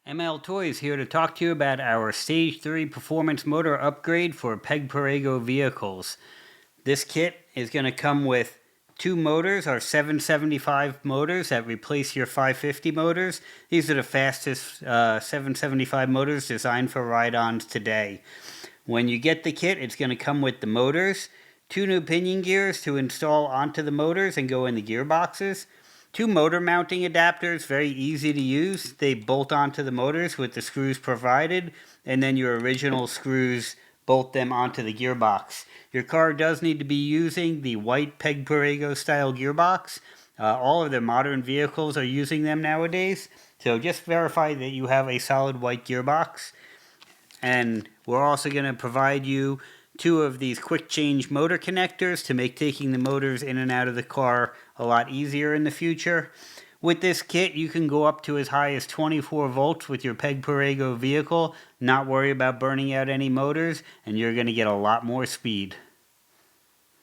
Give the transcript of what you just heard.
ML Toys here to talk to you about our Stage 3 performance motor upgrade for Peg Perego vehicles. This kit is going to come with two motors, our 775 motors that replace your 550 motors. These are the fastest 775 motors designed for ride-ons today. When you get the kit, it's going to come with the motors, two new pinion gears to install onto the motors and go in the gearboxes, two motor mounting adapters, very easy to use. They bolt onto the motors with the screws provided, and then your original screws bolt them onto the gearbox. Your car does need to be using the white Peg Perego style gearbox. All of the modern vehicles are using them nowadays, so just verify that you have a solid white gearbox. And we're also going to provide you two of these quick change motor connectors to make taking the motors in and out of the car a lot easier in the future. With this kit, you can go up to as high as 24 volts with your Peg Perego vehicle, not worry about burning out any motors, and you're going to get a lot more speed.